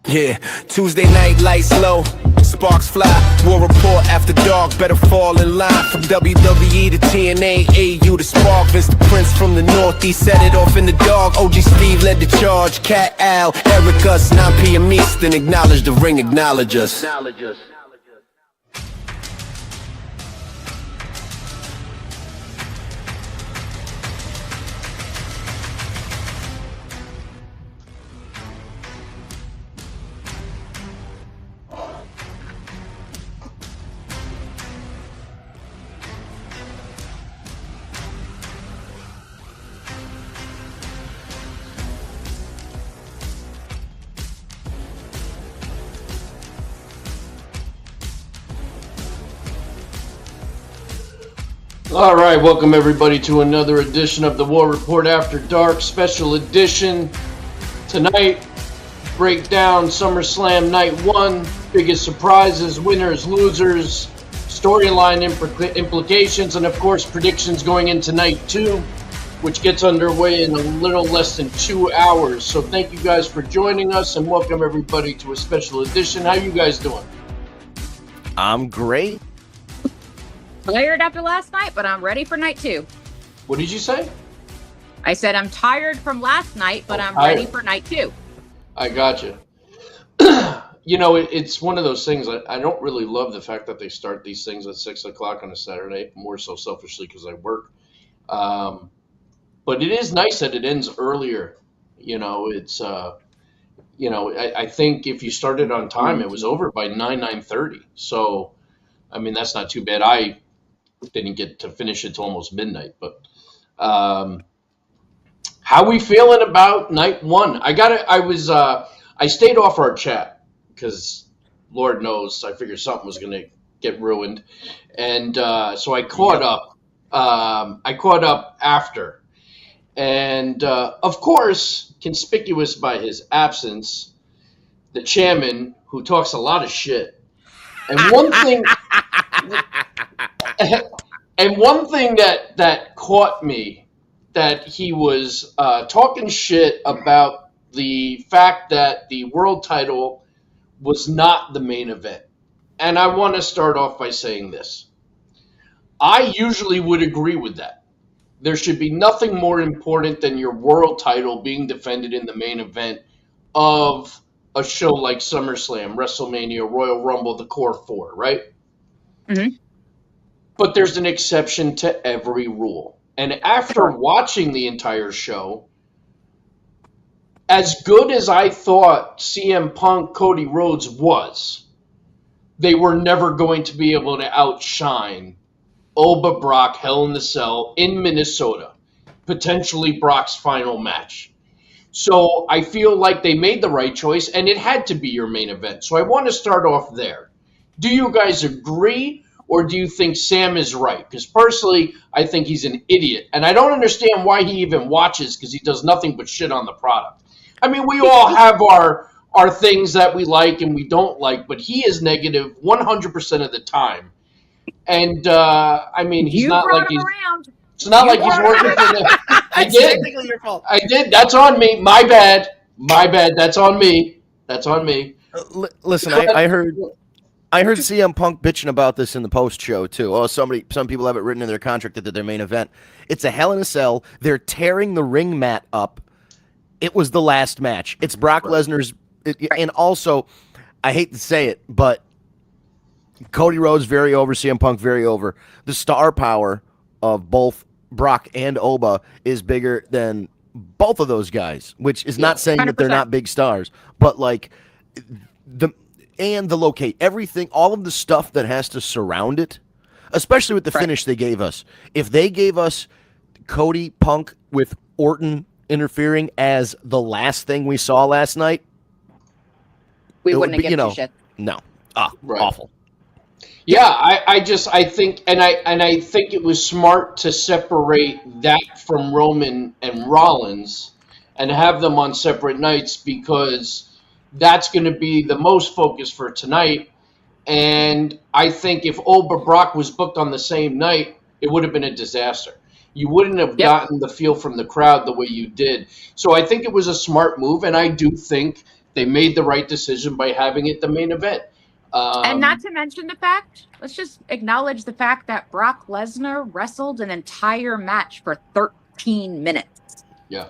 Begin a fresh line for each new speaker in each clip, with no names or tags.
Yeah, Tuesday night, lights low, sparks fly. War report after dark, better fall in line. From WWE to TNA, AU to Spark. Vince the Prince from the Northeast set it off in the dark. OG Steve led the charge. Cat Al, Eric us, 9 p.m. Eastern. Acknowledge the ring, acknowledge us.
All right, welcome everybody to another edition of the War Report After Dark Special Edition. Tonight, break down SummerSlam Night 1, biggest surprises, winners, losers, storyline implications, and of course predictions going into Night 2, which gets underway in a little less than 2 hours. So thank you guys for joining us and welcome everybody to a special edition. How you guys doing?
I'm great.
Tired after last night, but I'm ready for night 2.
What did you say?
I said I'm tired from last night, but I'm ready for night 2.
I got you. You know, it's one of those things. I don't really love the fact that they start these things at 6 o'clock on a Saturday, more so selfishly because I work. But it is nice that it ends earlier. You know, it's, I think if you started on time, it was over by 9:30. So, I mean, that's not too bad. I didn't get to finish it till almost midnight, but how we feeling about night 1? I stayed off our chat because Lord knows I figured something was going to get ruined. And so I caught up. I caught up after. And of course, conspicuous by his absence, the chairman, who talks a lot of shit. And one thing that caught me, that he was talking shit about the fact that the world title was not the main event. And I want to start off by saying this. I usually would agree with that. There should be nothing more important than your world title being defended in the main event of a show like SummerSlam, WrestleMania, Royal Rumble, the core 4, right? Mm-hmm. But there's an exception to every rule. And after watching the entire show, as good as I thought CM Punk, Cody Rhodes was, they were never going to be able to outshine Oba Brock Hell in the Cell in Minnesota, potentially Brock's final match. So I feel like they made the right choice, and it had to be your main event. So I want to start off there. Do you guys agree, or do you think Sam is right? Because personally, I think he's an idiot, and I don't understand why he even watches, because he does nothing but shit on the product. I mean, we all have our things that we like and we don't like, but he is negative 100% of the time. And I mean, he's not like he's.
Around.
It's not like he's working for them. I did.
Technically your fault.
I did. That's on me. My bad. That's on me.
Listen, I heard CM Punk bitching about this in the post show too. Oh, some people have it written in their contract that they're their main event. It's a Hell in a Cell. They're tearing the ring mat up. It was the last match. It's Brock Lesnar's, and also, I hate to say it, but Cody Rhodes very over, CM Punk very over. The star power of both Brock and Oba is bigger than both of those guys, which is not saying 100%. That they're not big stars, but like the locate, everything, all of the stuff that has to surround it, especially with the finish they gave us. If they gave us Cody Punk with Orton interfering as the last thing we saw last night,
we wouldn't have given a shit.
No. Awful.
Yeah, I think it was smart to separate that from Roman and Rollins and have them on separate nights, because that's going to be the most focus for tonight. And I think if Oba Brock was booked on the same night, it would have been a disaster. You wouldn't have gotten the feel from the crowd the way you did. So I think it was a smart move, and I do think They made the right decision by having it the main event.
And not to mention the fact, let's just acknowledge the fact that Brock Lesnar wrestled an entire match for 13 minutes.
Yeah.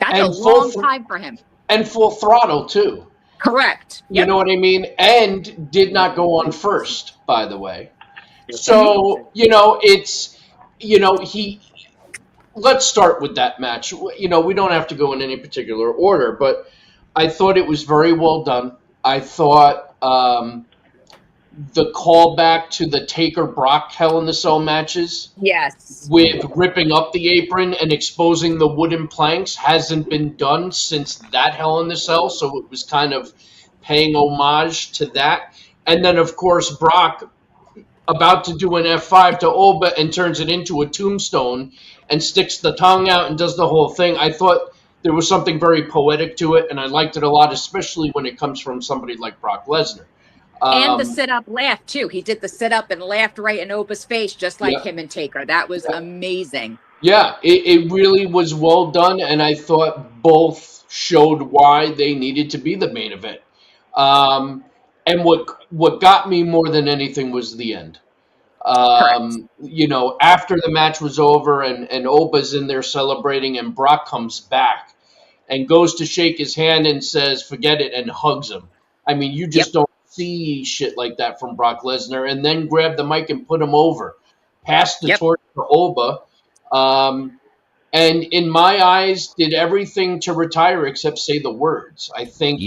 That's
And
a long time for him.
And full throttle, too.
Correct.
You know what I mean? And did not go on first, by the way. So, let's start with that match. We don't have to go in any particular order, but I thought it was very well done. I thought the callback to the Taker Brock Hell in the Cell matches,
yes,
with ripping up the apron and exposing the wooden planks, hasn't been done since that Hell in the Cell, so it was kind of paying homage to that. And then, of course, Brock about to do an F5 to Oba and turns it into a tombstone and sticks the tongue out and does the whole thing. I thought there was something very poetic to it, and I liked it a lot, especially when it comes from somebody like Brock Lesnar.
And the sit-up laugh, too. He did the sit-up and laughed right in Oba's face, just like him and Taker. That was amazing. Yeah,
it really was well done, and I thought both showed why they needed to be the main event. And what got me more than anything was the end. After the match was over and Oba's in there celebrating and Brock comes back and goes to shake his hand and says, forget it, and hugs him. I mean, you just don't see shit like that from Brock Lesnar, and then grab the mic and put him over. Pass the torch to Oba. And in my eyes, did everything to retire except say the words. I think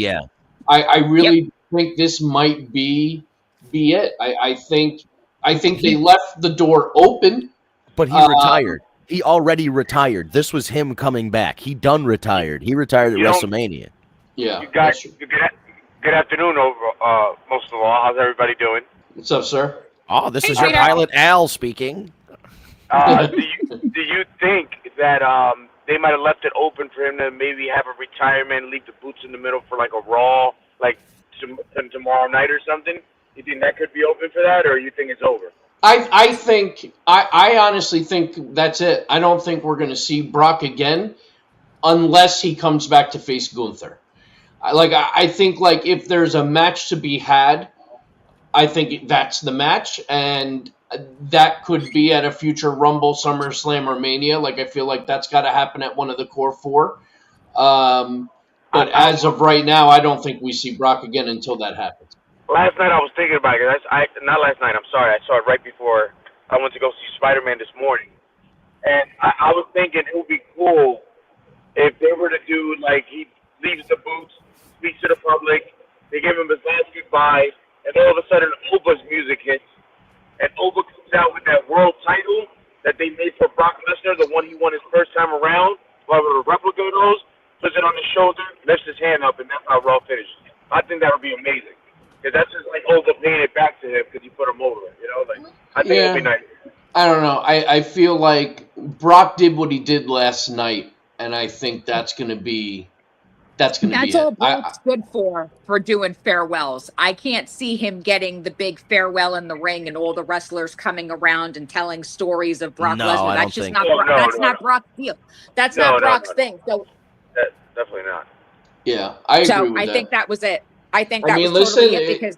I really think this might be it. I think they left the door open.
But he retired. He already retired. This was him coming back. He done retired. He retired at WrestleMania.
Yeah.
You guys, good afternoon, most of all. How's everybody doing?
What's up, sir?
Oh, this is your pilot, Al, speaking.
Do you think that they might have left it open for him to maybe have a retirement, leave the boots in the middle for like a Raw, like tomorrow night or something? You think that could be open for that, or you think it's over?
I honestly think that's it. I don't think we're going to see Brock again unless he comes back to face Gunther. I think if there's a match to be had, I think that's the match, and that could be at a future Rumble, SummerSlam, or Mania. I feel like that's got to happen at one of the core four. But as of right now, I don't think we see Brock again until that happens.
Last night I was thinking about it. Not last night, I'm sorry. I saw it right before I went to go see Spider-Man this morning. And I was thinking it would be cool if they were to do, he leaves the boots, speaks to the public, they give him his last goodbye, and all of a sudden Oba's music hits, and Oba comes out with that world title that they made for Brock Lesnar, the one he won his first time around, whatever the replica goes, puts it on his shoulder, lifts his hand up, and that's how Raw finishes. I think that would be amazing. Because that's just Oba paying it back to him because he put him over. I think it would be nice.
I don't know. I feel like Brock did what he did last night, and I think that's going to be That's
all Brock's good for doing farewells. I can't see him getting the big farewell in the ring and all the wrestlers coming around and telling stories of Brock Lesnar. That's just not not Brock's deal. That's not Brock's thing. So
definitely not.
Yeah, I agree with that.
I think that was it. I think that was totally it because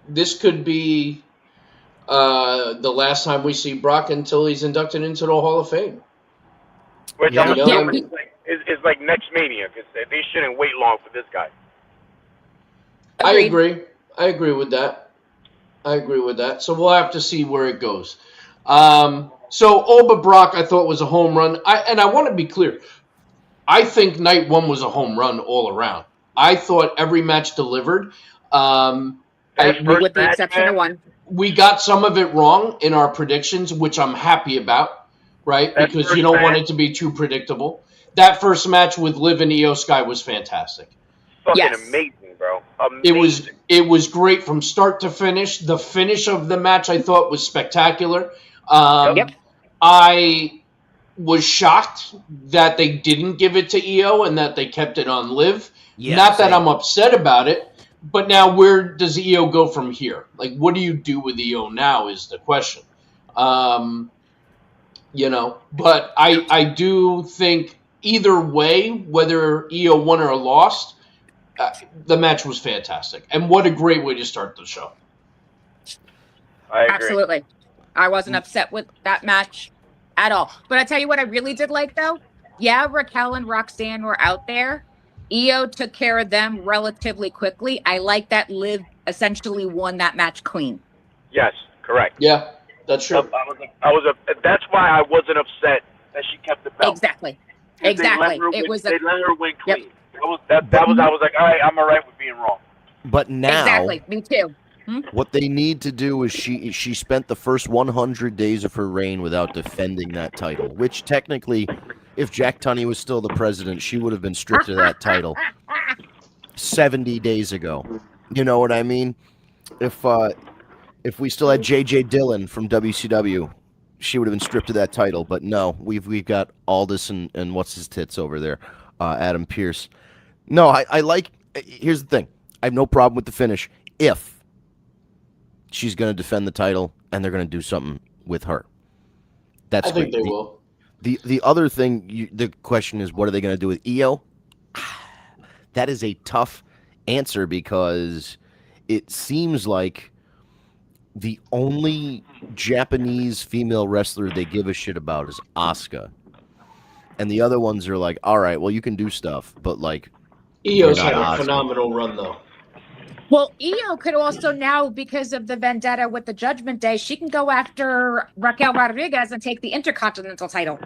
this could be the last time we see Brock until he's inducted into the Hall of Fame.
Which it's like next Mania because they shouldn't wait long for this guy.
I agree with that. So we'll have to see where it goes. So Oba Brock, I thought was a home run. I want to be clear. I think night one was a home run all around. I thought every match delivered. With
the exception of one.
We got some of it wrong in our predictions, which I'm happy about, right? Because you don't want it to be too predictable. That first match with Liv and Io Sky was fantastic.
Fucking amazing, bro. Amazing.
It was great from start to finish. The finish of the match I thought was spectacular. I was shocked that they didn't give it to Io and that they kept it on Liv. Not that I'm upset about it, but now where does Io go from here? What do you do with Io now is the question. But I do think either way, whether Io won or lost, the match was fantastic. And what a great way to start the show.
I agree.
Absolutely. I wasn't upset with that match at all. But I tell you what I really did like, though. Yeah, Raquel and Roxanne were out there. Io took care of them relatively quickly. I like that Liv essentially won that match clean.
Yes, correct.
Yeah, that's true.
That's why I wasn't upset that she kept the belt.
Exactly.
They
Exactly.
let her win clean. Yep. I was like, all right, I'm all right with being wrong.
But now,
exactly. Me too.
What they need to do is she spent the first 100 days of her reign without defending that title, which technically, if Jack Tunney was still the president, she would have been stripped of that title 70 days ago. You know what I mean? If we still had J.J. Dillon from WCW, she would have been stripped of that title. But no, we've got Aldis and what's his tits over there, Adam Pearce. No, I like. Here's the thing. I have no problem with the finish if she's going to defend the title and they're going to do something with her. That's
I think they will.
The other thing, the question is, what are they going to do with Io? That is a tough answer because it seems like the only Japanese female wrestler they give a shit about is Asuka. And the other ones are like, all right, well, you can do stuff, but like...
Io's had a phenomenal run, though.
Well, Io could also now, because of the vendetta with the Judgment Day, she can go after Raquel Rodriguez and take the Intercontinental title.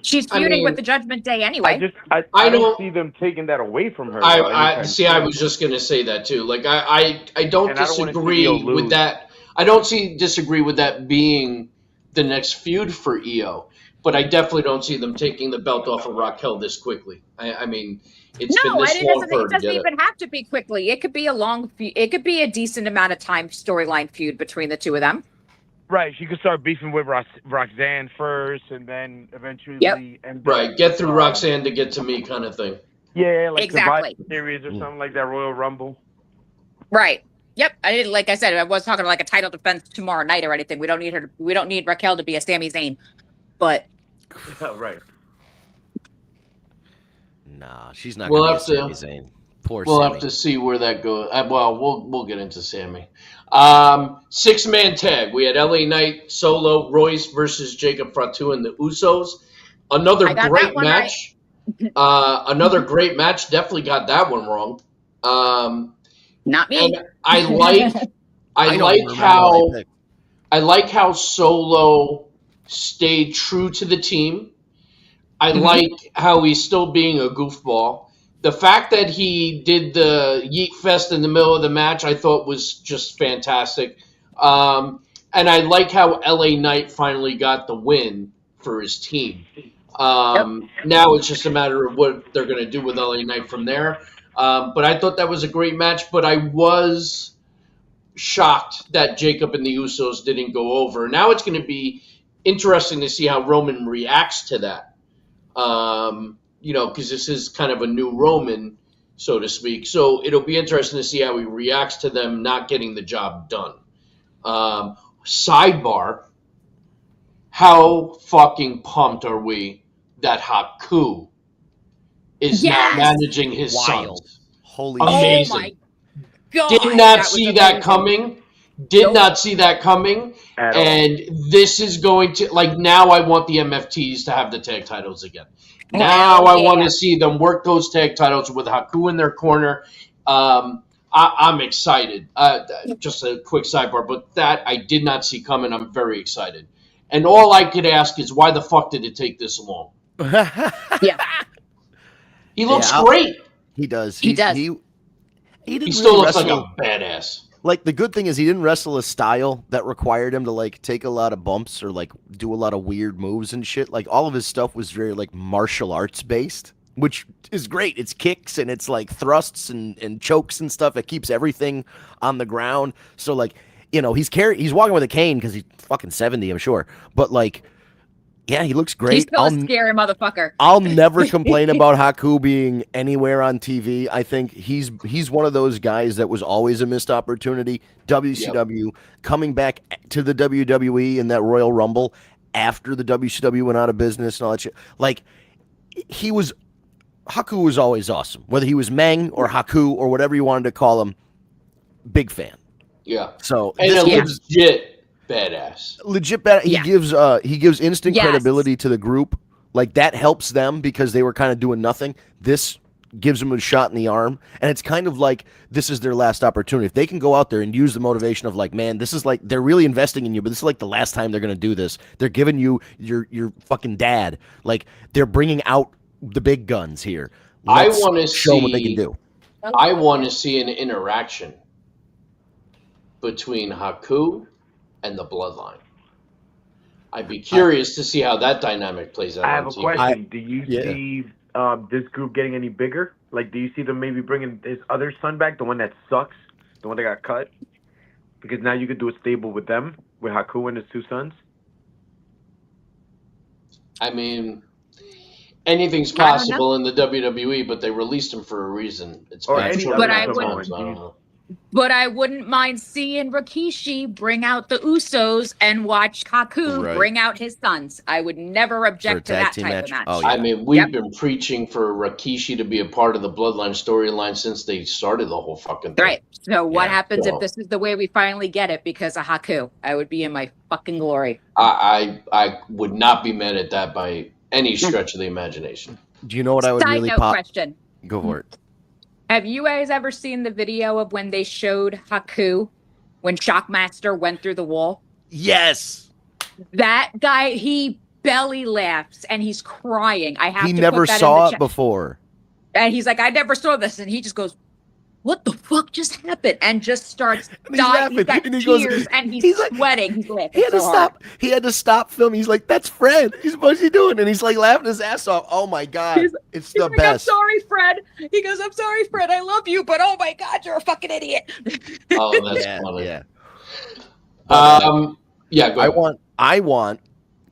She's feuding with the Judgment Day anyway.
I don't see them taking that away from her.
I was just going to say that too. Like I don't disagree with that. I don't disagree with that being the next feud for Io, but I definitely don't see them taking the belt off of Raquel this quickly. I mean, it's been this long for her to get it.
It doesn't even have to be quickly. It could be a long. It could be a decent amount of time storyline feud between the two of them.
Right, she could start beefing with Roxanne first, and then eventually.
Right, get through Roxanne to get to me, kind of thing.
Yeah, like
exactly.
Survivor Series or something like that, Royal Rumble.
Right. Yep. I didn't. Like I said, I was talking like a title defense tomorrow night or anything. We don't need her. We don't need Raquel to be a Sami Zayn, but.
Right.
Nah, she's not going to be a Sami Zayn.
We'll have to see where that goes. Well, we'll get into Sammy. 6-man tag. We had LA Knight, Solo, Royce versus Jacob Fatu and the Usos. Another great match. Right. Another great match. Definitely got that one wrong.
Not me.
And I like how Solo stayed true to the team. I like how he's still being a goofball. The fact that he did the Yeet Fest in the middle of the match, I thought was just fantastic. And I like how LA Knight finally got the win for his team. Now it's just a matter of what they're going to do with LA Knight from there. But I thought that was a great match, but I was shocked that Jacob and the Usos didn't go over. Now it's going to be interesting to see how Roman reacts to that. Because this is kind of a new Roman, so to speak. So it'll be interesting to see how he reacts to them not getting the job done. Sidebar, how fucking pumped are we that Haku is now managing his sons?
Holy
amazing.
Oh my God.
Did not see that coming. Not see that coming. And this is going to, now I want the MFTs to have the tag titles again. Now I want to see them work those tag titles with Haku in their corner. I'm excited. Just a quick sidebar, but that I did not see coming. I'm very excited. And all I could ask is, why the fuck did it take this long?
Yeah.
He looks great.
He does.
He does.
He still looks like a badass.
Like, the good thing is he didn't wrestle a style that required him to, take a lot of bumps or, do a lot of weird moves and shit. Like, all of his stuff was very, martial arts based, which is great. It's kicks and it's, thrusts and chokes and stuff. It keeps everything on the ground. So, he's walking with a cane because he's fucking 70, I'm sure. But, yeah, he looks great.
He's still a scary motherfucker.
I'll never complain about Haku being anywhere on TV. I think he's one of those guys that was always a missed opportunity. WCW coming back to the WWE in that Royal Rumble after the WCW went out of business and all that shit. He was Haku was always awesome. Whether he was Meng or Haku or whatever you wanted to call him, big fan.
Yeah.
So
and
this
gives legit badass.
Legit badass. He gives instant credibility to the group. Like that helps them because they were kind of doing nothing. This gives them a shot in the arm, and it's kind of like this is their last opportunity. If they can go out there and use the motivation of like, man, this is like they're really investing in you, but this is like the last time they're going to do this. They're giving you your fucking dad. Like they're bringing out the big guns here.
I want to
show what they can do.
I want to see an interaction between Haku and the Bloodline. I'd be curious to see how that dynamic plays out.
I have a question. Do you see this group getting any bigger? Like, do you see them maybe bringing his other son back, the one that sucks, the one that got cut? Because now you could do a stable with them, with Haku and his two sons.
I mean, anything's possible in the WWE, but they released him for a reason. It's
Or
bad
any
sometimes,
other
I don't
Samoan.
know.
But I wouldn't mind seeing Rikishi bring out the Usos and watch Haku bring out his sons. I would never object to that type of match.
Oh, yeah.
I mean, we've been preaching for Rikishi to be a part of the Bloodline storyline since they started the whole fucking thing.
Right. So what happens if this is the way we finally get it because of Haku? I would be in my fucking glory.
I would not be mad at that by any stretch of the imagination.
Do you know what I would
Side
really
note
pop?
question.
Go for it.
Have you guys ever seen the video of when they showed Haku when Shockmaster went through the wall?
Yes.
That guy, he belly laughs and he's crying. I have
He
to
never
put that
saw
in the
it before.
And he's like, I never saw this. And he just goes, what the fuck just happened? And just starts dying. He's got tears and he's sweating. He's laughing
He had to stop. He had to stop filming. He's like, "That's Fred. What's he doing?" And he's like laughing his ass off. Oh my god, it's the
like,
best.
I'm sorry, Fred. He goes, I'm sorry, Fred. I love you, but oh my god, you're a fucking idiot.
Oh, that's funny.
Yeah.
Yeah. Go ahead.
I want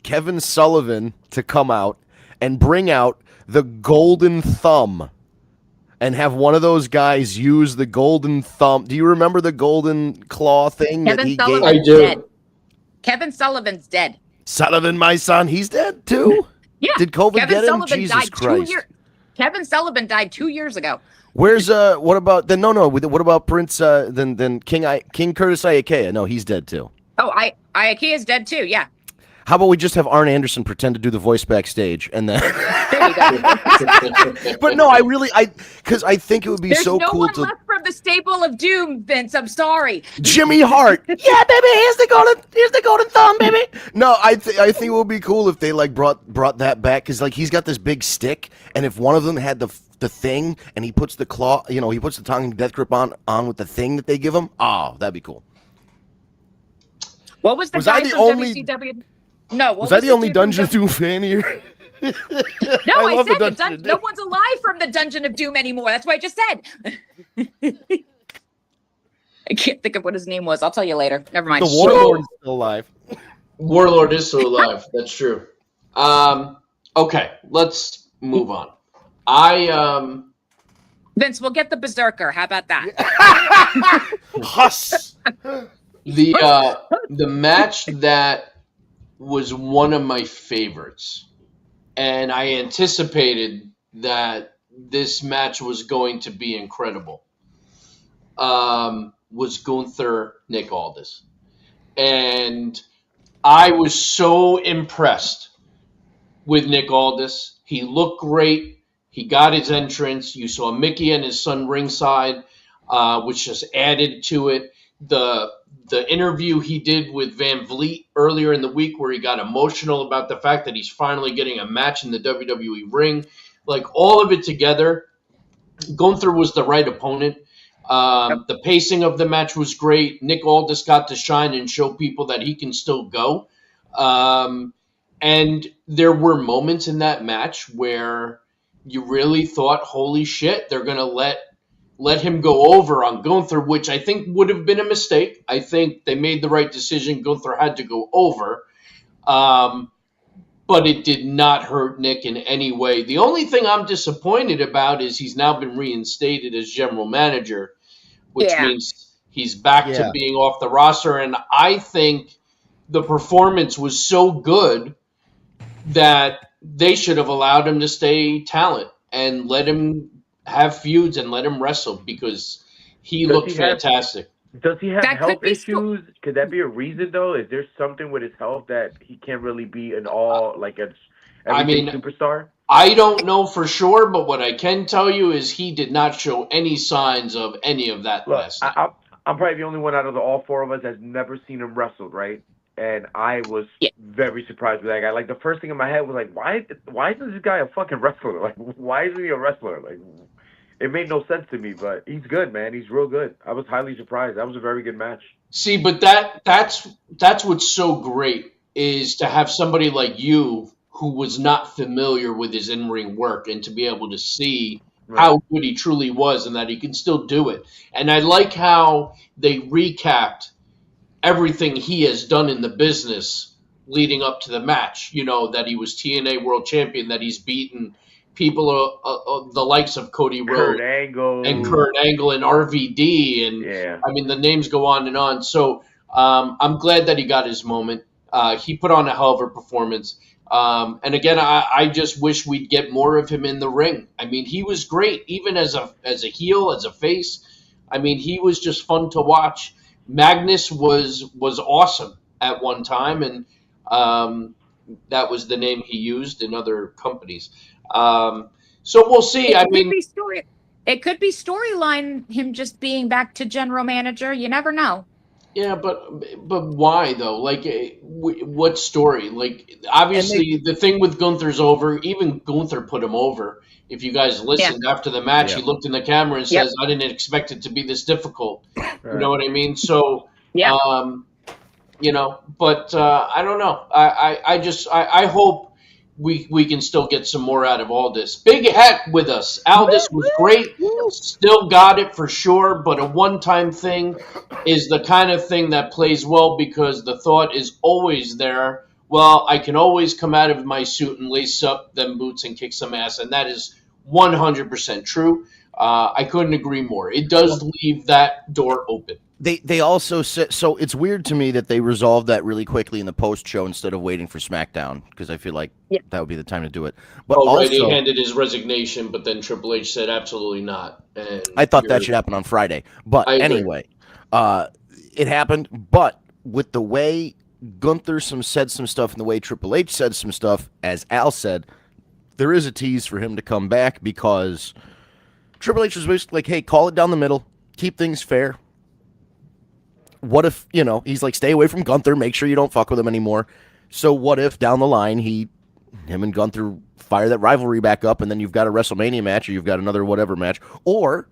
Kevin Sullivan to come out and bring out the golden thumb. And have one of those guys use the golden thumb. Do you remember the golden claw thing that he gave?
I do.
Dead. Kevin Sullivan's dead.
Sullivan, my son, he's dead too.
Yeah.
Did COVID
Kevin
get him?
Sullivan
Jesus
died
Christ.
Kevin Sullivan died 2 years ago.
Where's what about then? No. What about Prince? Then King Curtis Iakea? No, he's dead too.
Oh, Iakea's dead too. Yeah.
How about we just have Arn Anderson pretend to do the voice backstage and then?
There you go.
But no, because I think it would be
There's
so
no
cool
one
to.
left from the stable of doom, Vince. I'm sorry.
Jimmy Hart. Yeah, baby, here's the golden thumb, baby. No, I think it would be cool if they like brought that back because like he's got this big stick, and if one of them had the thing and he puts the claw, he puts the tongue and death grip on with the thing that they give him. Oh, that'd be cool.
What was the guy from WCW? No,
was I the only Dungeon of Doom fan here?
No, I said no one's alive from the Dungeon of Doom anymore. That's what I just said. I can't think of what his name was. I'll tell you later. Never mind.
The Warlord is still alive.
Warlord is still alive. That's true. Okay, let's move on.
Vince, we'll get the Berserker. How about that?
Huss.
The match that was one of my favorites, and I anticipated that this match was going to be incredible, was Gunther Nick Aldis. And I was so impressed with Nick Aldis. He looked great. He got his entrance. You saw Mickey and his son ringside, which just added to it. The interview he did with Van Vliet earlier in the week where he got emotional about the fact that he's finally getting a match in the WWE ring. Like, all of it together, Gunther was the right opponent. The pacing of the match was great. Nick Aldis got to shine and show people that he can still go. And there were moments in that match where you really thought, holy shit, they're going to let him go over on Gunther, which I think would have been a mistake. I think they made the right decision. Gunther had to go over. But it did not hurt Nick in any way. The only thing I'm disappointed about is he's now been reinstated as general manager, which means he's back to being off the roster. And I think the performance was so good that they should have allowed him to stay talent. and let him have feuds and let him wrestle because he looked fantastic.
Does he have
That could
health
be
issues? Could that be a reason though? Is there something with his health that he can't really be an all like a everyday superstar?
I don't know for sure, but what I can tell you is he did not show any signs of any of that last night.
I'm probably the only one out of all four of us that's never seen him wrestle, right? And I was very surprised with that guy. Like the first thing in my head was like, why isn't this guy a fucking wrestler? Like, why isn't he a wrestler? Like, it made no sense to me, but he's good, man. He's real good. I was highly surprised. That was a very good match.
See, but that's what's so great is to have somebody like you who was not familiar with his in-ring work and to be able to see how good he truly was and that he can still do it. And I like how they recapped everything he has done in the business leading up to the match. You know, that he was TNA World Champion, that he's beaten people the likes of Cody Rhodes and Kurt Angle and RVD. And I mean, the names go on and on. So I'm glad that he got his moment. He put on a hell of a performance. And again, I just wish we'd get more of him in the ring. I mean, he was great, even as a heel, as a face. I mean, he was just fun to watch. Magnus was awesome at one time, and that was the name he used in other companies. So we'll see.
It could be storyline, him just being back to general manager. You never know.
Yeah, but why though? Like, what story? Like, obviously, the thing with Gunther's over. Even Gunther put him over. If you guys listened after the match, he looked in the camera and says, "I didn't expect it to be this difficult." You know what I mean? So, you know, but I don't know. I hope we can still get some more out of Aldis. Big Hat with us. Aldis was great. Still got it for sure, but a one-time thing is the kind of thing that plays well because the thought is always there. Well, I can always come out of my suit and lace up them boots and kick some ass, and that is 100% true. I couldn't agree more. It does leave that door open.
They also said, so it's weird to me that they resolved that really quickly in the post show instead of waiting for SmackDown, because I feel like that would be the time to do it. But also,
he handed his resignation, but then Triple H said absolutely not. And
I thought that should happen on Friday. But anyway, it happened. But with the way Gunther said some stuff and the way Triple H said some stuff, as Al said, there is a tease for him to come back because Triple H was basically like, hey, call it down the middle, keep things fair. What if, you know, he's like, stay away from Gunther, make sure you don't fuck with him anymore. So what if down the line him and Gunther fire that rivalry back up and then you've got a WrestleMania match or you've got another whatever match, or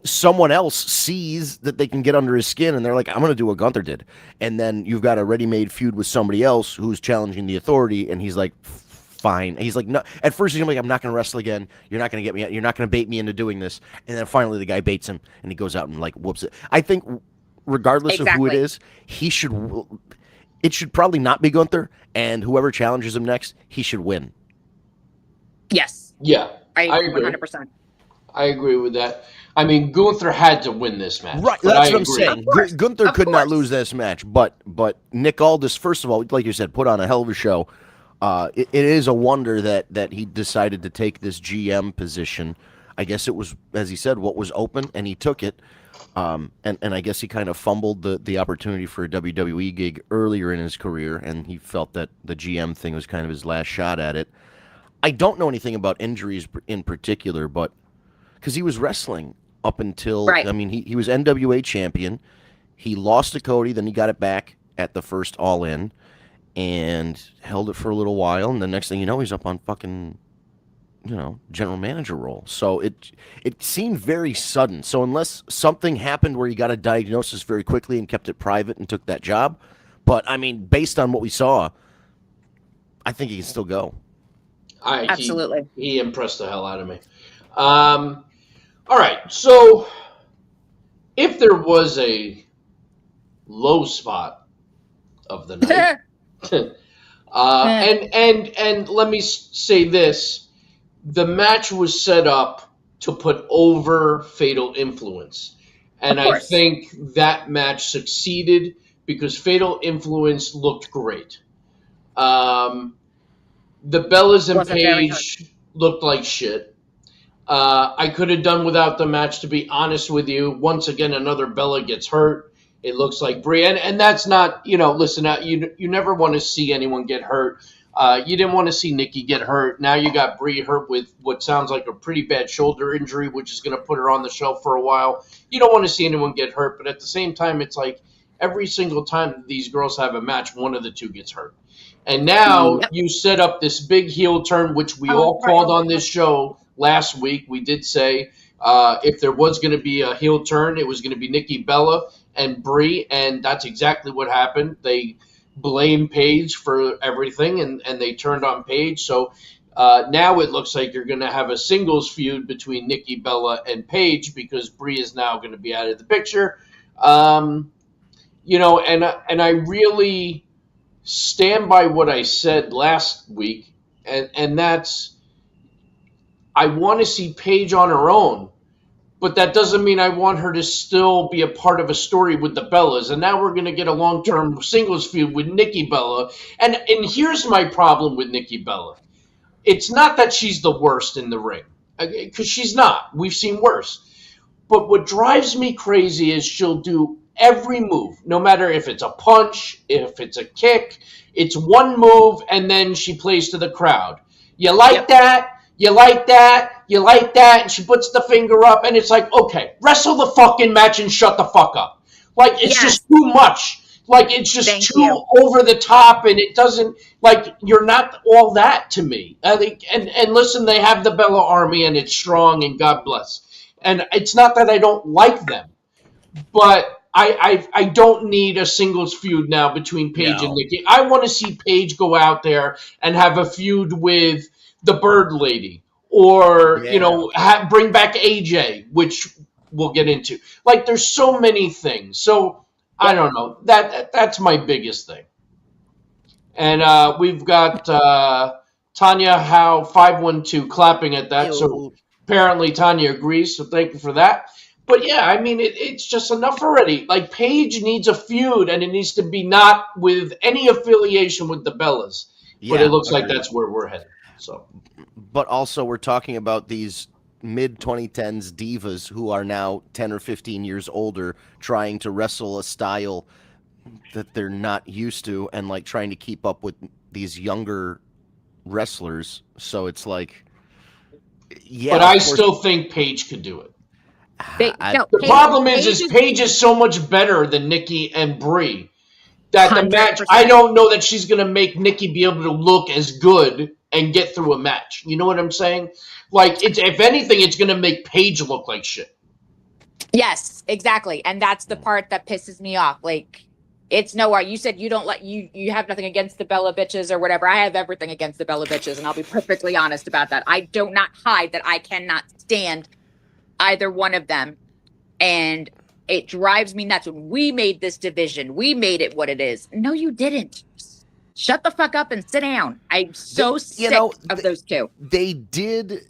someone else sees that they can get under his skin and they're like, I'm going to do what Gunther did. And then you've got a ready-made feud with somebody else who's challenging the authority and he's like, fine. He's like, no. At first he's like, I'm not going to wrestle again. You're not going to get me. You're not going to bait me into doing this. And then finally the guy baits him and he goes out and like whoops it. I think regardless of who it is, it should probably not be Gunther, and whoever challenges him next, he should win.
Yes.
Yeah.
I agree 100%.
I agree with that. I mean, Gunther had to win this match.
Right, that's what I'm saying. Gunther could not lose this match, but Nick Aldis, first of all, like you said, put on a hell of a show. It is a wonder that he decided to take this GM position. I guess it was, as he said, what was open, and he took it. And I guess he kind of fumbled the opportunity for a WWE gig earlier in his career, and he felt that the GM thing was kind of his last shot at it. I don't know anything about injuries in particular, but because he was wrestling up until, I mean, he was NWA champion. He lost to Cody, then he got it back at the first All In and held it for a little while, and the next thing you know, he's up on fucking, general manager role. So it seemed very sudden. So unless something happened where he got a diagnosis very quickly and kept it private and took that job, but I mean, based on what we saw, I think he can still go.
Absolutely.
He impressed the hell out of me. All right. So if there was a low spot of the night, and let me say this. The match was set up to put over Fatal Influence. And I think that match succeeded because Fatal Influence looked great. The Bellas and Paige looked like shit. I could have done without the match, to be honest with you. Once again, another Bella gets hurt. It looks like Brie, and that's not, listen, you never want to see anyone get hurt. You didn't want to see Nikki get hurt. Now you got Brie hurt with what sounds like a pretty bad shoulder injury, which is going to put her on the shelf for a while. You don't want to see anyone get hurt, but at the same time, it's like every single time these girls have a match, one of the two gets hurt. And now you set up this big heel turn, which we all called on this show last week. We did say if there was going to be a heel turn, it was going to be Nikki Bella and Brie, and that's exactly what happened. They blamed Paige for everything, and they turned on Paige. So now it looks like you're going to have a singles feud between Nikki Bella and Paige because Brie is now going to be out of the picture. And I really stand by what I said last week, and that's I want to see Paige on her own, but that doesn't mean I want her to still be a part of a story with the Bellas. And now we're going to get a long-term singles feud with Nikki Bella. And here's my problem with Nikki Bella. It's not that she's the worst in the ring, because she's not. We've seen worse. But what drives me crazy is she'll do every move, no matter if it's a punch, if it's a kick, it's one move, and then she plays to the crowd. You like that? You like that? You like that? And she puts the finger up, and it's like, okay, wrestle the fucking match and shut the fuck up. Like, it's just too much. Like, it's just too over the top, and it doesn't, like, you're not all that to me. I think, and listen, they have the Bella Army, and it's strong, and God bless. And it's not that I don't like them, but I don't need a singles feud now between Paige and Nikki. I want to see Paige go out there and have a feud with the Bird Lady, or bring back AJ, which we'll get into. Like, there's so many things. So I don't know. That's my biggest thing. And we've got Tanya Howe 512 clapping at that. So apparently Tanya agrees. So thank you for that. But yeah, I mean, it's just enough already. Like, Paige needs a feud, and it needs to be not with any affiliation with the Bellas. But it looks like that's where we're headed. So,
but also we're talking about these mid-2010s divas who are now 10 or 15 years older, trying to wrestle a style that they're not used to, and like trying to keep up with these younger wrestlers. So it's like,
but I still think Paige could do it. The problem is Paige is so much better than Nikki and Brie that 100%. The match, I don't know that she's going to make Nikki be able to look as good and get through a match. You know what I'm saying? Like, if anything, it's going to make Paige look like shit.
Yes, exactly. And that's the part that pisses me off. Like, it's nowhere. You said you don't you have nothing against the Bella bitches or whatever. I have everything against the Bella bitches, and I'll be perfectly honest about that. I do not hide that I cannot stand either one of them. And it drives me nuts. When we made this division, we made it what it is. No, you didn't. Shut the fuck up and sit down. I'm so sick of those two.
They did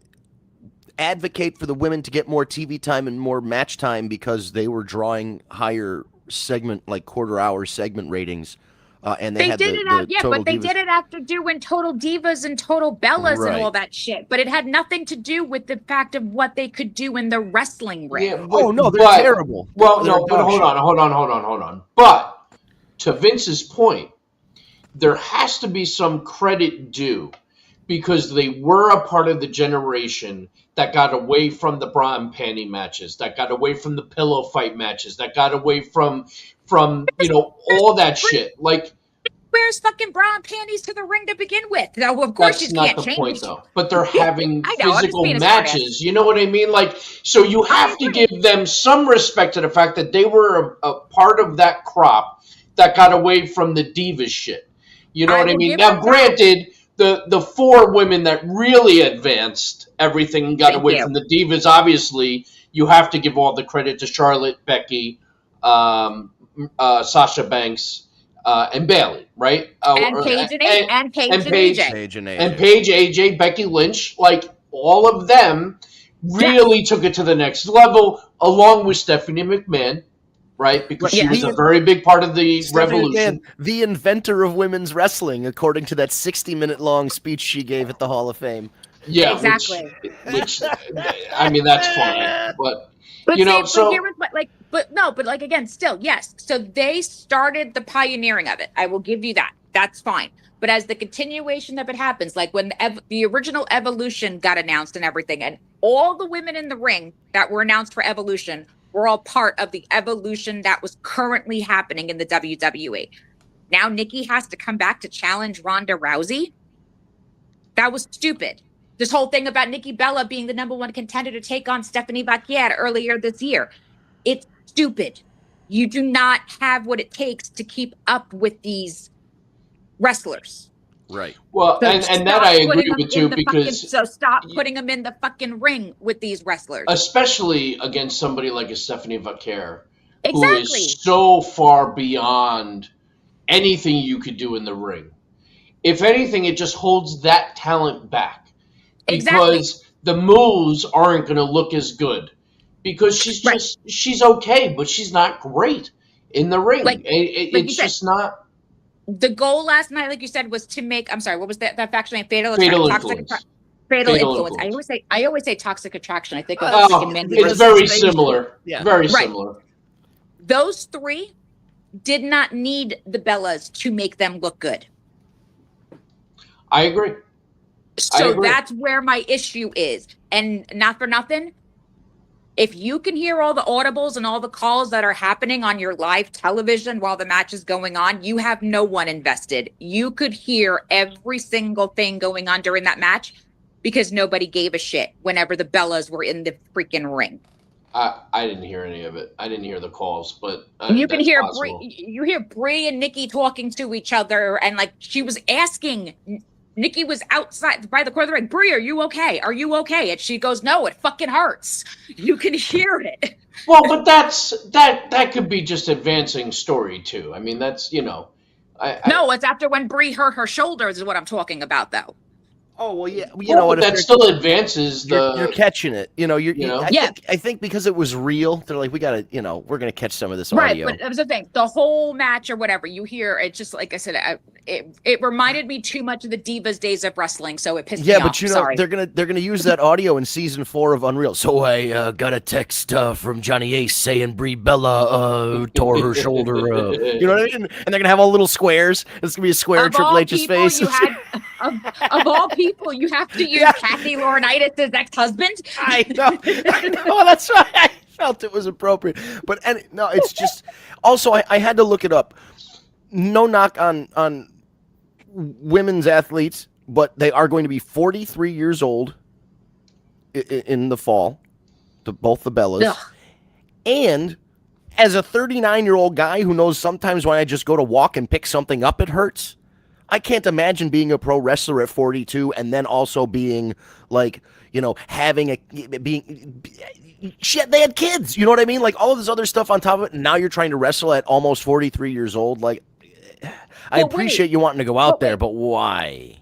advocate for the women to get more TV time and more match time because they were drawing higher segment, like quarter-hour segment ratings. And they had
did but they did it after doing Total Divas and Total Bellas and all that shit. But it had nothing to do with the fact of what they could do in the wrestling ring.
Yeah, they're terrible. Well, no, but hold on. But to Vince's point, there has to be some credit due because they were a part of the generation that got away from the bra and panty matches, that got away from the pillow fight matches, that got away from all that shit. Like,
wears fucking bra and panties to the ring to begin with. Now, of course, you can't change. That's not the point,
though. But they're having physical matches. You know what I mean? Like, so you have to give them some respect to the fact that they were a part of that crop that got away from the divas shit. You know what I mean? Now, granted, the four women that really advanced everything and got away from the divas, obviously, you have to give all the credit to Charlotte, Becky, Sasha Banks, and Bayley, right?
And Paige and
Paige, AJ, Becky Lynch, like all of them really took it to the next level, along with Stephanie McMahon, right? Because she was a very big part of the revolution.
The inventor of women's wrestling, according to that 60-minute long speech she gave at the Hall of Fame.
Yeah,
exactly.
which I mean, that's fine, but
But
you know,
but
so
here was but again, still, yes. So they started the pioneering of it. I will give you that. That's fine. But as the continuation of it happens, like when the original Evolution got announced and everything, and all the women in the ring that were announced for Evolution were all part of the evolution that was currently happening in the WWE. Now Nikki has to come back to challenge Ronda Rousey. That was stupid. This whole thing about Nikki Bella being the number one contender to take on Stephanie Vaquer earlier this year. It's stupid. You do not have what it takes to keep up with these wrestlers.
Right.
well,
So
and that I agree with you because
so stop putting them in the fucking ring with these wrestlers.
especially against somebody like a Stephanie Vaquer, who
Exactly.
is so far beyond anything you could do in the ring. If anything, it just holds that talent back because the moves aren't going to look as good because she's okay, but she's not great in the ring.
Like
It's
said,
just not.
The goal last night, like you said, was to make. I'm sorry, what was that faction name?
Fatal influence.
Fatal influence. I always say toxic attraction. I think of
it's very similar.
Yeah.
Very similar.
Those three did not need the Bellas to make them look good.
I agree.
So that's where my issue is. And not for nothing, if you can hear all the audibles and all the calls that are happening on your live television while the match is going on, you have no one invested. You could hear every single thing going on during that match because nobody gave a shit whenever the Bellas were in the freaking ring.
I didn't hear any of it. I didn't hear the calls, but
you can hear you hear Brie and Nikki talking to each other, and like she was asking. Nikki was outside by the corner of the ring. Brie, are you okay? Are you okay? And she goes, no, it fucking hurts. You can hear it.
Well, but that could be just advancing story too. I mean, that's
no, it's after when Brie hurt her shoulders is what I'm talking about, though.
Oh well, yeah. You know what?
That still advances the.
You're catching it. I think because it was real, they're like, we gotta, we're gonna catch some of this audio.
Right, but that was the thing. The whole match or whatever you hear, it just like I said, it reminded me too much of the Divas days of wrestling, so it pissed me off.
Yeah, but they're gonna use that audio in season 4 of Unreal. So I got a text from Johnny Ace saying Brie Bella tore her shoulder. You know what I mean? And they're gonna have all little squares. It's gonna be a square of Triple H's face.
Of all people, you have to use Kathy Laurinaitis' ex-husband.
I know. That's why I felt it was appropriate. But no, it's just. Also, I had to look it up. No knock on women's athletes, but they are going to be 43 years old in the fall. Both the Bellas. Ugh. And as a 39-year-old guy who knows sometimes when I just go to walk and pick something up, it hurts. I can't imagine being a pro wrestler at 42 and then also being like, having shit, they had kids. You know what I mean? Like all of this other stuff on top of it. And now you're trying to wrestle at almost 43 years old. Like, I appreciate you wanting to go out there, but why?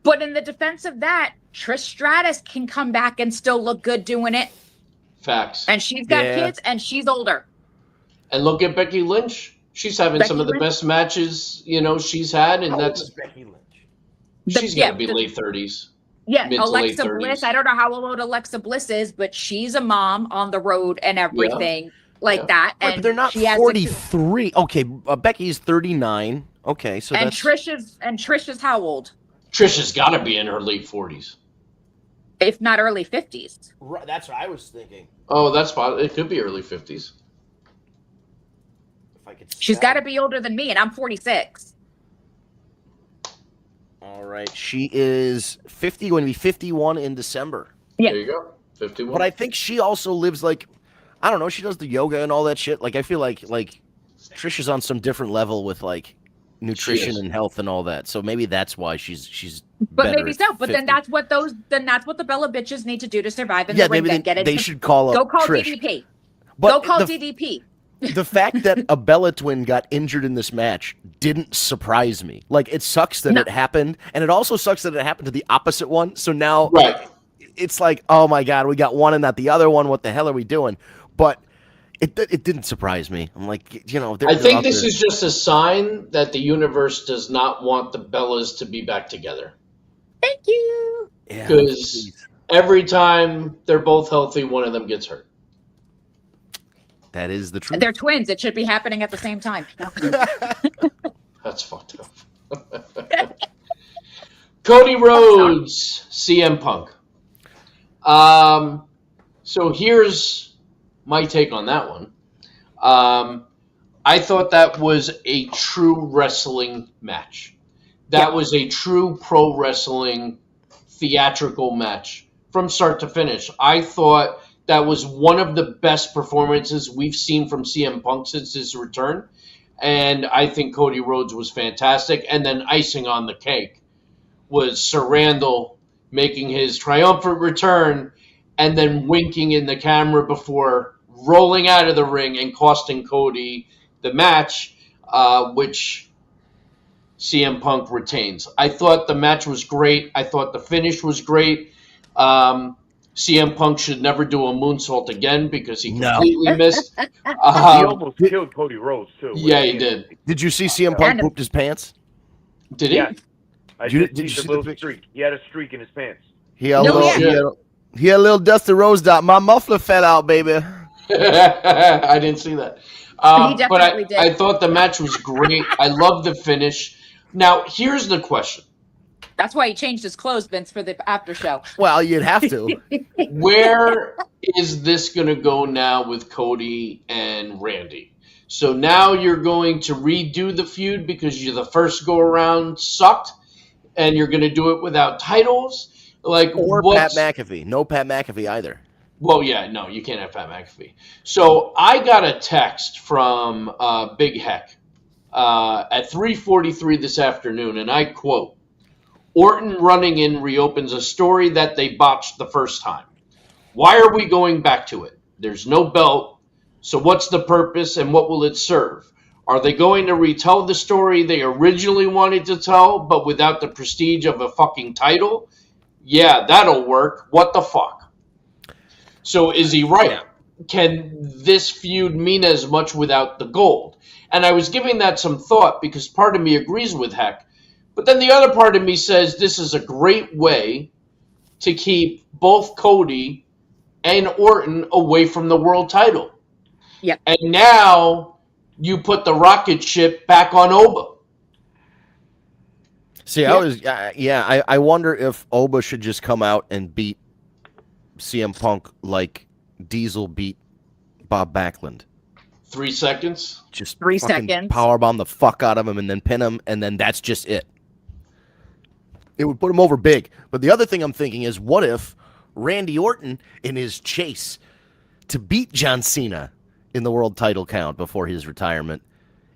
But in the defense of that, Trish Stratus can come back and still look good doing it.
Facts.
And she's got kids and she's older.
And look at Becky Lynch. She's having some of the best matches, she's had, and that's Becky Lynch. She's got to be late 30s.
Yeah, Alexa Bliss. I don't know how old Alexa Bliss is, but she's a mom on the road and everything that.
And but they're not 43. Okay, Becky's 39. Okay, so
Trish is how old?
Trish has got to be in her late 40s,
if not early 50s.
Right, that's what I was thinking.
Oh, that's fine. It could be early 50s.
She's got to be older than me, and I'm 46.
All right. She is 50, going to be 51 in December.
Yeah. There you go. 51.
But I think she also lives like, I don't know, she does the yoga and all that shit. Like, I feel like Trish is on some different level with, like, nutrition and health and all that. So maybe that's why she's
But maybe so. But 50. then that's what the Bella bitches need to do to survive in the ring.
Maybe they should call up Trish.
DDP. Go call DDP.
The fact that a Bella twin got injured in this match didn't surprise me. Like, it sucks that it happened, and it also sucks that it happened to the opposite one. So now it's like, oh my God, we got one and not the other one. What the hell are we doing? But it didn't surprise me. I'm like,
I think this is just a sign that the universe does not want the Bellas to be back together.
Thank you.
Because every time they're both healthy, one of them gets hurt.
That is the truth.
They're twins. It should be happening at the same time.
That's fucked up. Cody Rhodes, CM Punk. So here's my take on that one. I thought that was a true wrestling match. That was a true pro wrestling theatrical match from start to finish. I thought that was one of the best performances we've seen from CM Punk since his return. And I think Cody Rhodes was fantastic. And then icing on the cake was Sir Randall making his triumphant return and then winking in the camera before rolling out of the ring and costing Cody the match, which CM Punk retains. I thought the match was great. I thought the finish was great. CM Punk should never do a moonsault again because he completely missed.
He almost killed Cody Rhodes, too.
Yeah, he did.
Did you see CM Punk pooped his pants?
Did he?
Yes. I did
you
see
see
the
the
little
picture?
streak. He had a streak in his pants.
He had a little Dusty Rose dot. My muffler fell out, baby.
I didn't see that.
He definitely
but
did.
I thought the match was great. I love the finish. Now, here's the question.
That's why he changed his clothes, Vince, for the after show.
Well, you'd have to.
Where is this going to go now with Cody and Randy? So now you're going to redo the feud because the first go around sucked, and you're going to do it without titles?
Or Pat McAfee. No Pat McAfee either.
Well, yeah, no, you can't have Pat McAfee. So I got a text from Big Heck at 3:43 this afternoon, and I quote, "Orton running in reopens a story that they botched the first time. Why are we going back to it? There's no belt, so what's the purpose and what will it serve? Are they going to retell the story they originally wanted to tell, but without the prestige of a fucking title? Yeah, that'll work. What the fuck?" So is he right? Can this feud mean as much without the gold? And I was giving that some thought because part of me agrees with Heck. But then the other part of me says this is a great way to keep both Cody and Orton away from the world title.
Yeah.
And now you put the rocket ship back on Oba.
See, I wonder if Oba should just come out and beat CM Punk like Diesel beat Bob Backlund.
3 seconds?
Just
3
fucking
seconds.
powerbomb the fuck out of him and then pin him, and then that's just it. It would put him over big. But the other thing I'm thinking is, what if Randy Orton, in his chase to beat John Cena in the world title count before his retirement,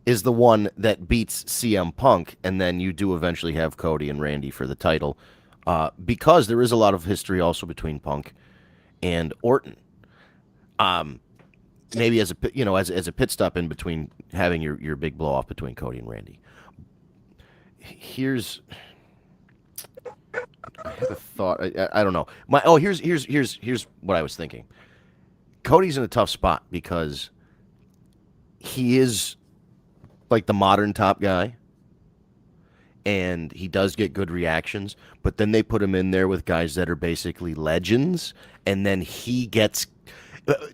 is the one that beats CM Punk, and then you do eventually have Cody and Randy for the title, because there is a lot of history also between Punk and Orton. Maybe as a pit stop in between having your big blow off between Cody and Randy. Here's I have a thought. I don't know. Here's what I was thinking. Cody's in a tough spot because he is like the modern top guy, and he does get good reactions, but then they put him in there with guys that are basically legends, and then he gets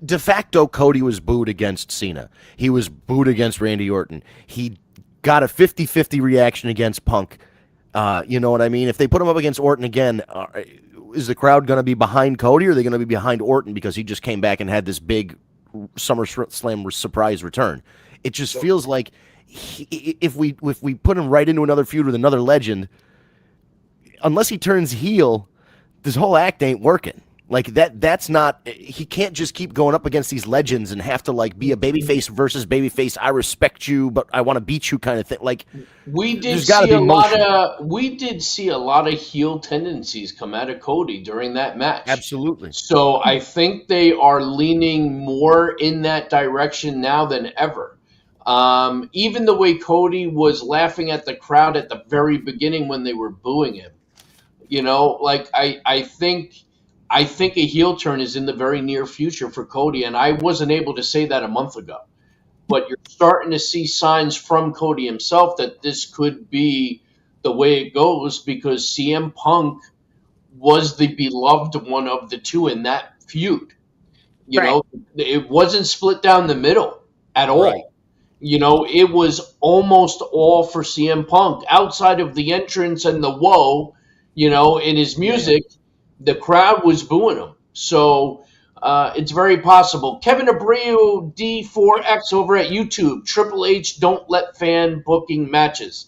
de facto. Cody was booed against Cena. He was booed against Randy Orton. He got a 50-50 reaction against Punk. You know what I mean? If they put him up against Orton again, is the crowd going to be behind Cody, or are they going to be behind Orton because he just came back and had this big SummerSlam surprise return? It just feels like if we put him right into another feud with another legend, unless he turns heel, this whole act ain't working. Like that's not. He can't just keep going up against these legends and have to like be a babyface versus babyface. I respect you, but I want to beat you kind of thing. Like
we did see a lot of heel tendencies come out of Cody during that match.
Absolutely.
So I think they are leaning more in that direction now than ever. Even the way Cody was laughing at the crowd at the very beginning when they were booing him, like I think a heel turn is in the very near future for Cody, and I wasn't able to say that a month ago. But you're starting to see signs from Cody himself that this could be the way it goes because CM Punk was the beloved one of the two in that feud. You know, it wasn't split down the middle at all.
Right.
You know, it was almost all for CM Punk. Outside of the entrance and the whoa, you know, in his music, the crowd was booing him. So it's very possible. Kevin Abreu D4X over at YouTube. Triple H don't let fan booking matches.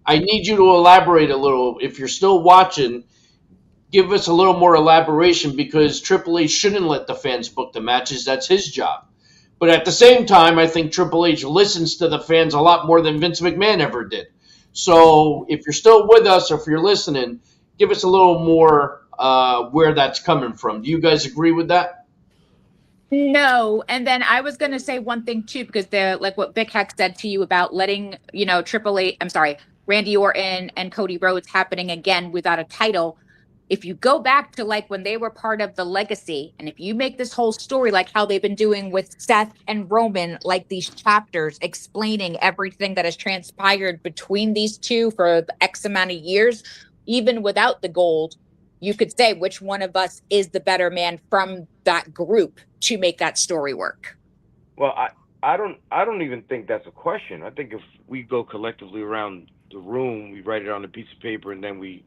I need you to elaborate a little. If you're still watching, give us a little more elaboration, because Triple H shouldn't let the fans book the matches. That's his job. But at the same time, I think Triple H listens to the fans a lot more than Vince McMahon ever did. So if you're still with us, or if you're listening, give us a little more where that's coming from. Do you guys agree with that?
No. And then I was going to say one thing too, because like what Vic Heck said to you about letting, you know, Randy Orton and Cody Rhodes happening again without a title. If you go back to like when they were part of the Legacy, and if you make this whole story like how they've been doing with Seth and Roman, like these chapters explaining everything that has transpired between these two for the X amount of years, even without the gold, you could say which one of us is the better man from that group to make that story work.
Well, I don't even think that's a question. I think if we go collectively around the room, we write it on a piece of paper, and then we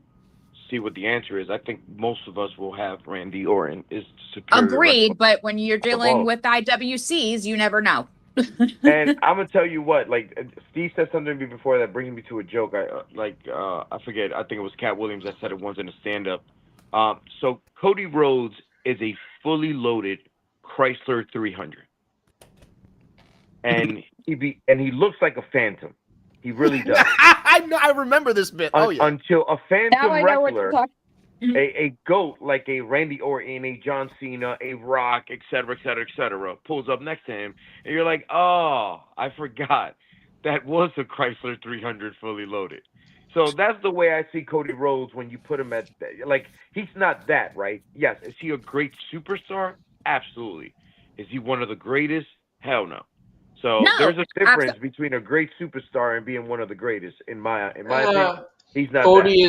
see what the answer is, I think most of us will have Randy Orton is superior.
Agreed, but when you're dealing with IWCs, you never know.
And I'm gonna tell you what, like Steve said something to me before that brings me to a joke. I forget. I think it was Cat Williams that said it once in a stand-up. So Cody Rhodes is a fully loaded Chrysler 300, and he looks like a phantom. He really does.
I remember this bit.
Until a phantom wrestler,
Mm-hmm.
a goat like a Randy Orton, a John Cena, a Rock, et cetera, pulls up next to him, and you're like, oh, I forgot. That was a Chrysler 300 fully loaded. So that's the way I see Cody Rhodes when you put him at, like, he's not that, right? Yes. Is he a great superstar? Absolutely. Is he one of the greatest? Hell no. So there's a difference between a great superstar and being one of the greatest, in my opinion. He's not.
Cody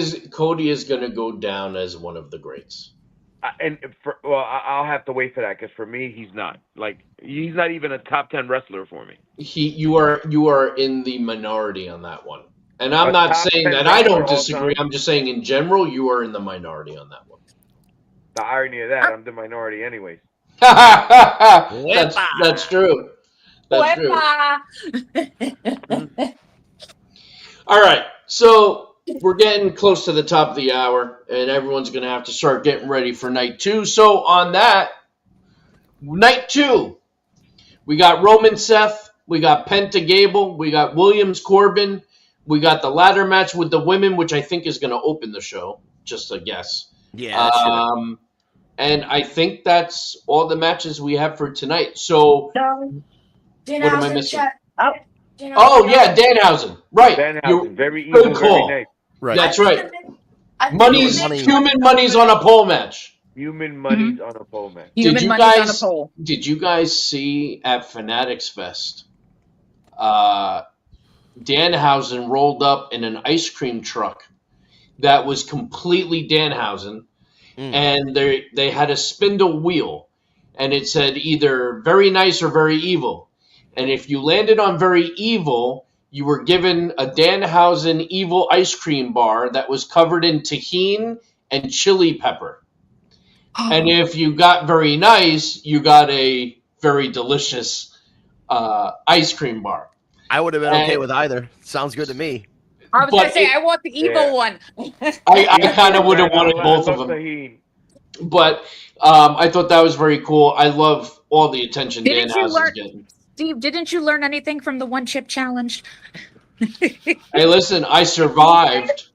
is going to go down as one of the greats.
I'll have to wait for that, because for me, he's not. Like, he's not even a top 10 wrestler for me.
You are in the minority on that one, and I'm not saying that I don't disagree. I'm just saying in general, you are in the minority on that one.
The irony of that, I'm the minority anyways.
That's true. That's true. All right, so we're getting close to the top of the hour, and everyone's going to have to start getting ready for night 2. So on that, night 2, we got Roman Seth, we got Penta Gable, we got Williams Corbin, we got the ladder match with the women, which I think is going to open the show, just a guess.
Yeah.
And I think that's all the matches we have for tonight. So what am I missing? Oh, yeah, Danhausen. Right.
Danhausen, very evil,
good call.
very nice.
Right.
That's right. Human money's on a pole match.
Human money's on a pole match.
On a pole.
Did you guys see at Fanatics Fest, Danhausen rolled up in an ice cream truck that was completely Danhausen, and they had a spindle wheel, and it said either very nice or very evil. And if you landed on very evil, you were given a Danhausen evil ice cream bar that was covered in tahini and chili pepper. And if you got very nice, you got a very delicious ice cream bar.
I would have been okay with either. Sounds good to me.
I was going to say, I want the evil one.
I kind of would have wanted both of them. But I thought that was very cool. I love all the attention Danhausen's getting.
Steve, didn't you learn anything from the one chip challenge?
Hey, listen, I survived.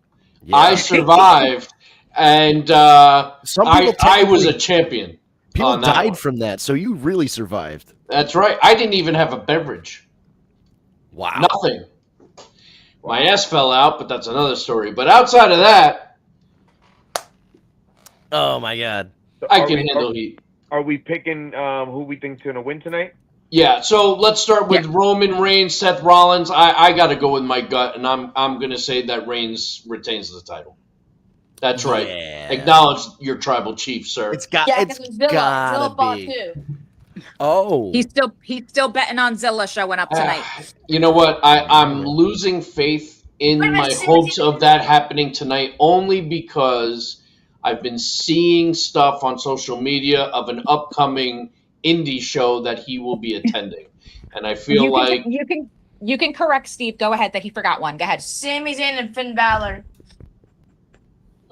Yeah. I survived, and I was a champion.
People died from that, so you really survived.
That's right. I didn't even have a beverage.
Wow.
Nothing. My ass fell out, but that's another story. But outside of that,
oh my God,
I can handle heat.
Are we picking who we think's gonna win tonight?
Yeah, so let's start with Roman Reigns, Seth Rollins. I got to go with my gut, and I'm going to say that Reigns retains the title. That's right.
Yeah.
Acknowledge your tribal chief, sir.
It's gotta
Zilla
be.
too.
Oh.
He's still betting on Zilla showing up tonight.
You know what? I'm losing faith in my hopes of that happening tonight only because I've been seeing stuff on social media of an upcoming indie show that he will be attending. And I feel
you can correct Steve. Go ahead that he forgot one. Go ahead.
Sami Zayn and Finn Balor.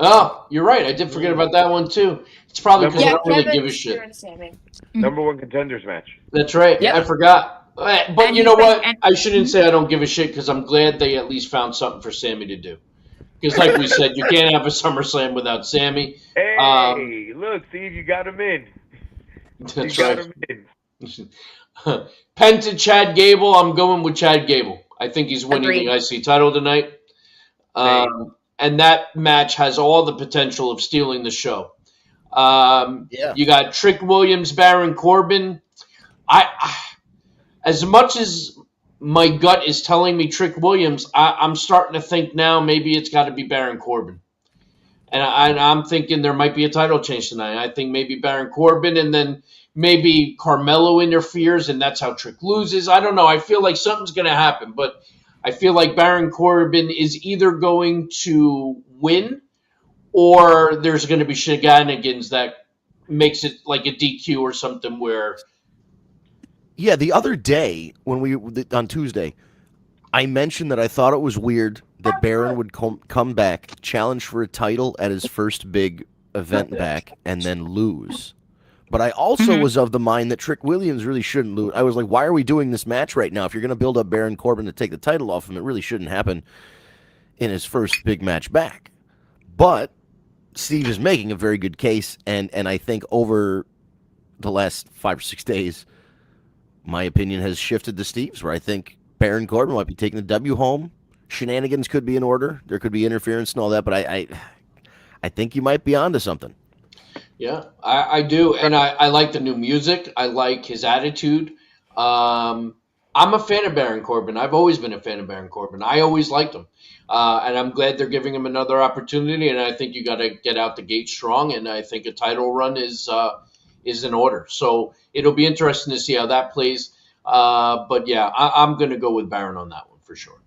Oh, you're right. I did forget about that one too. It's probably because I don't really give a shit.
Number 1 contenders match.
That's right.
Yep.
I forgot. But
And
you
you
know
think-
what? I shouldn't say I don't give a shit because I'm glad they at least found something for Sammy to do. Because like we said, you can't have a SummerSlam without Sammy.
Hey, look, Steve, you got him in.
That's
you got
right.
him in.
Pen to Chad Gable. I'm going with Chad Gable. I think he's winning
Agreed.
the IC title tonight. And that match has all the potential of stealing the show. You got Trick Williams, Baron Corbin. As much as my gut is telling me Trick Williams, I'm starting to think now maybe it's got to be Baron Corbin. And I'm thinking there might be a title change tonight. I think maybe Baron Corbin and then maybe Carmelo interferes and that's how Trick loses. I don't know. I feel like something's going to happen, but I feel like Baron Corbin is either going to win or there's going to be shenanigans that makes it like a DQ or something where...
Yeah, the other day on Tuesday, I mentioned that I thought it was weird that Baron would come back, challenge for a title at his first big event back, and then lose. But I also was of the mind that Trick Williams really shouldn't lose. I was like, why are we doing this match right now? If you're going to build up Baron Corbin to take the title off him, it really shouldn't happen in his first big match back. But Steve is making a very good case, and I think over the last 5 or 6 days, my opinion has shifted to Steve's, where I think Baron Corbin might be taking the W home. Shenanigans could be in order. There could be interference and all that, but I think you might be onto something.
Yeah, I do, and I like the new music. I like his attitude. I'm a fan of Baron Corbin. I've always been a fan of Baron Corbin. I always liked him, and I'm glad they're giving him another opportunity. And I think you got to get out the gate strong. And I think a title run is in order. So it'll be interesting to see how that plays. But yeah, I'm going to go with Baron on that one for sure.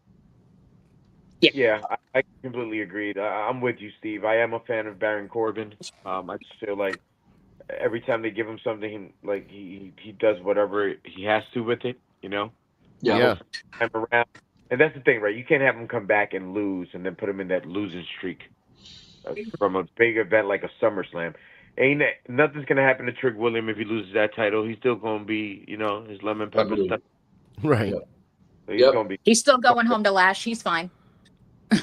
Yeah, I completely agreed. I'm with you, Steve. I am a fan of Baron Corbin. I just feel like every time they give him something, he does whatever he has to with it, you know?
Yeah.
Time around. And that's the thing, right? You can't have him come back and lose and then put him in that losing streak from a big event like a SummerSlam. Nothing's going to happen to Trick Williams if he loses that title. He's still going to be, his lemon pepper stuff.
Right.
So going to be.
He's still going home to Lash. He's fine.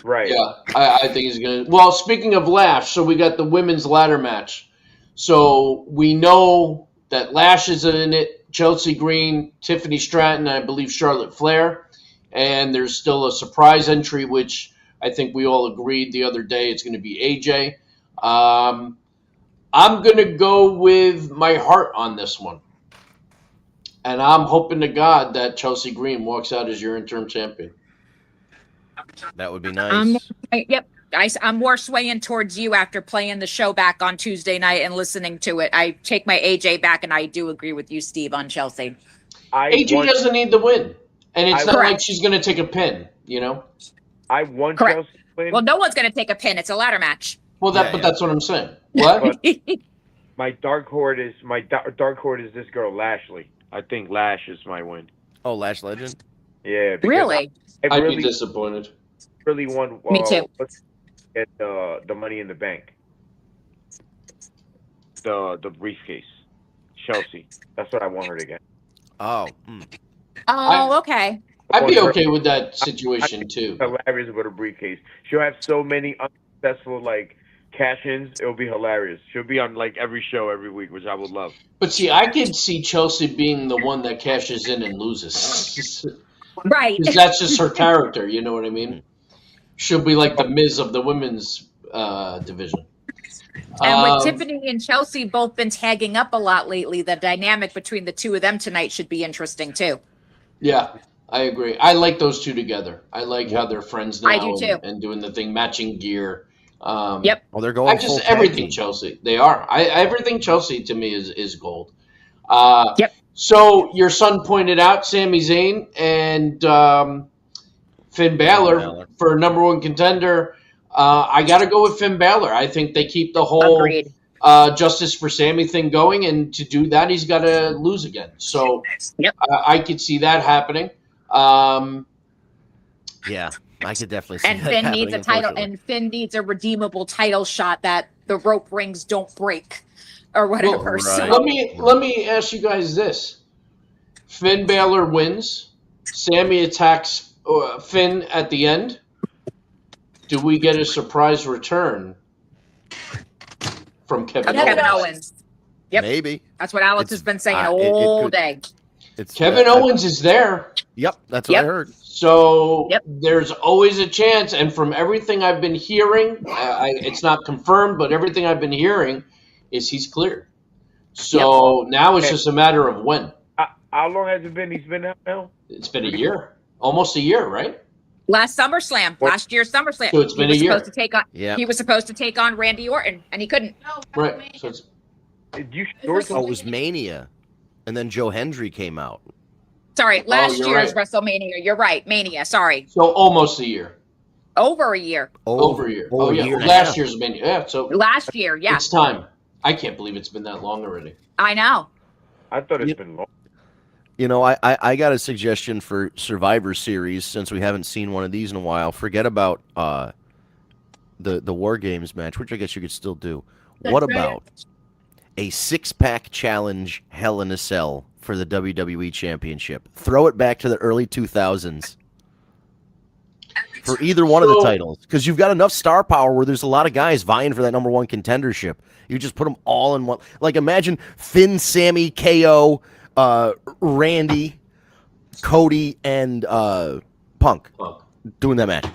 Right.
Yeah, I think he's going to. Well, speaking of Lash, so we got the women's ladder match. So we know that Lash is in it, Chelsea Green, Tiffany Stratton, and I believe Charlotte Flair. And there's still a surprise entry, which I think we all agreed the other day it's going to be AJ. I'm going to go with my heart on this one. And I'm hoping to God that Chelsea Green walks out as your interim champion.
That would be nice.
Yep. I'm more swaying towards you after playing the show back on Tuesday night and listening to it. I take my AJ back, and I do agree with you, Steve, on Chelsea.
AJ doesn't need the win. And it's not like she's going to take a pin,
I want
Correct.
Chelsea to win.
Well, no one's going to take a pin. It's a ladder match.
Well, that's what I'm saying. What?
My dark horse is this girl Lashley. I think Lash is my win.
Oh, Lash Legend?
Yeah.
Really?
I'd be disappointed.
Really want
Me too.
Get the Money in the Bank. The briefcase. Chelsea. That's what I want her to get.
Oh.
Okay.
I'd be okay with that situation too.
Hilarious with a briefcase. She'll have so many unsuccessful cash-ins. It'll be hilarious. She'll be on every show every week, which I would love.
But see, I could see Chelsea being the one that cashes in and loses.
Right.
Because that's just her character. You know what I mean? She'll be like the Miz of the women's division.
And with Tiffany and Chelsea both been tagging up a lot lately, the dynamic between the two of them tonight should be interesting too.
Yeah, I agree. I like those two together. I like how they're friends now.
I do too.
And doing the thing, matching gear.
Yep.
Well, they're going full
everything Chelsea. They are. Everything Chelsea to me is gold.
Yep.
So your son pointed out Sami Zayn and Finn Balor for number one contender. I got to go with Finn Balor. I think they keep the whole justice for Sami thing going, and to do that, he's got to lose again. So I could see that happening.
Yeah, I could definitely see
and
that
Finn
happening,
needs a title, and Finn needs a redeemable title shot that the rope rings don't break or whatever.
Well,
so
let me ask you guys this: Finn Balor wins, Sami attacks Finn at the end. Do we get a surprise return from Kevin
Owens? Yep.
Maybe.
That's what Alex has been saying all day.
Kevin Owens is there.
Yep, that's what I heard.
So there's always a chance, and from everything I've been hearing, it's not confirmed, but everything I've been hearing is he's cleared. So now it's just a matter of when.
How long has it been he's been out now?
It's been a year. Almost a year, right?
Last SummerSlam. Last year's SummerSlam.
So it's been a year.
He was supposed to take on Randy Orton, and he couldn't.
Right. So
it was Mania, and then Joe Hendry came out.
Sorry, last year's WrestleMania. You're right, Mania. Sorry.
So almost a year.
Over a year.
Over a year. Oh yeah, last year's Mania. Yeah. So
last year, yeah.
It's time. I can't believe it's been that long already.
I know.
I thought it's been long.
You know, I got a suggestion for Survivor Series since we haven't seen one of these in a while. Forget about the War Games match, which I guess you could still do. What about a 6-pack challenge Hell in a Cell for the WWE Championship? Throw it back to the early 2000s for either one of the titles, because you've got enough star power where there's a lot of guys vying for that number one contendership. You just put them all in one. Like, imagine Finn, Sammy, KO, Randy, Cody, and Punk doing that match.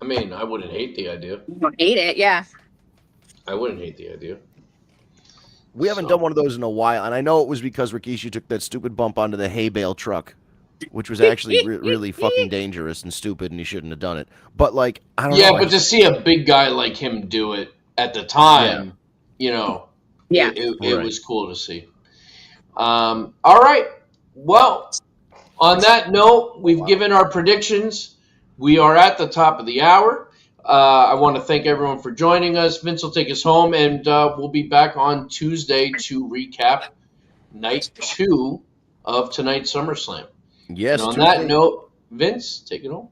I mean, I wouldn't hate the idea.
You don't hate it, yeah.
I wouldn't hate the idea.
We haven't done one of those in a while, and I know it was because Rikishi took that stupid bump onto the hay bale truck, which was actually really fucking dangerous and stupid, and he shouldn't have done it. But, like, I don't know.
Yeah, but to see a big guy like him do it at the time, you know, it was cool to see. All right. Well, on that note, we've given our predictions. We are at the top of the hour. I want to thank everyone for joining us. Vince will take us home, and we'll be back on Tuesday to recap night 2 of tonight's SummerSlam.
Yes.
And on that note, Vince, take it home.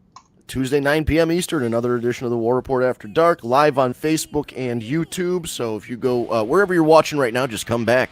Tuesday, 9 p.m. Eastern, another edition of the War Report After Dark, live on Facebook and YouTube. So if you go wherever you're watching right now, just come back.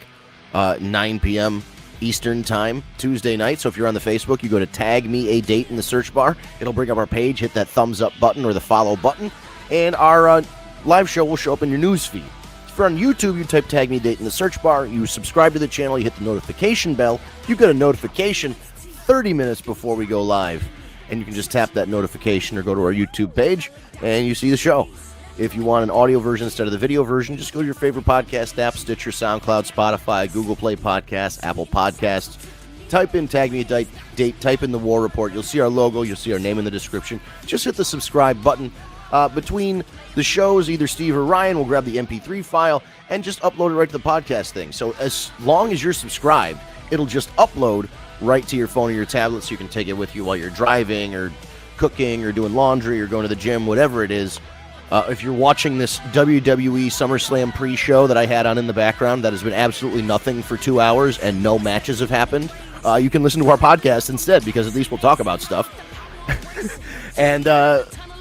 9 p.m. Eastern time, Tuesday night. So if you're on the Facebook, you go to tag me a date in the search bar. It'll bring up our page. Hit that thumbs up button or the follow button. And our live show will show up in your news feed. If you're on YouTube, you type tag me a date in the search bar. You subscribe to the channel. You hit the notification bell. You get a notification 30 minutes before we go live. And you can just tap that notification or go to our YouTube page and you see the show. If you want an audio version instead of the video version, just go to your favorite podcast app, Stitcher, SoundCloud, Spotify, Google Play Podcasts, Apple Podcasts. Type in Tag Me a Date, type in the War Report. You'll see our logo. You'll see our name in the description. Just hit the subscribe button. Between the shows, either Steve or Ryan will grab the MP3 file and just upload it right to the podcast thing. So as long as you're subscribed, it'll just upload right to your phone or your tablet so you can take it with you while you're driving or cooking or doing laundry or going to the gym, whatever it is. If you're watching this WWE SummerSlam pre-show that I had on in the background that has been absolutely nothing for 2 hours and no matches have happened, you can listen to our podcast instead, because at least we'll talk about stuff. And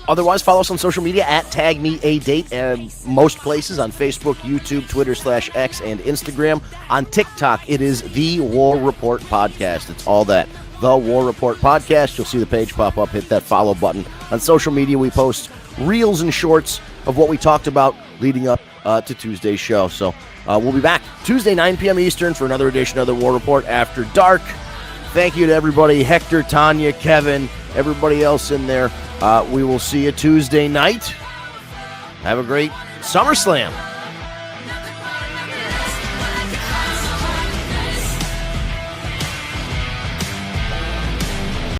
otherwise, follow us on social media at Tag Me a Date, and most places on Facebook, YouTube, Twitter /X, and Instagram. On TikTok, it is The War Report Podcast. It's all that. The War Report Podcast. You'll see the page pop up. Hit that follow button. On social media, we post reels and shorts of what we talked about leading up to Tuesday's show. So we'll be back Tuesday, 9 p.m. Eastern for another edition of the War Report After Dark. Thank you to everybody, Hector, Tanya, Kevin, everybody else in there. We will see you Tuesday night. Have a great SummerSlam.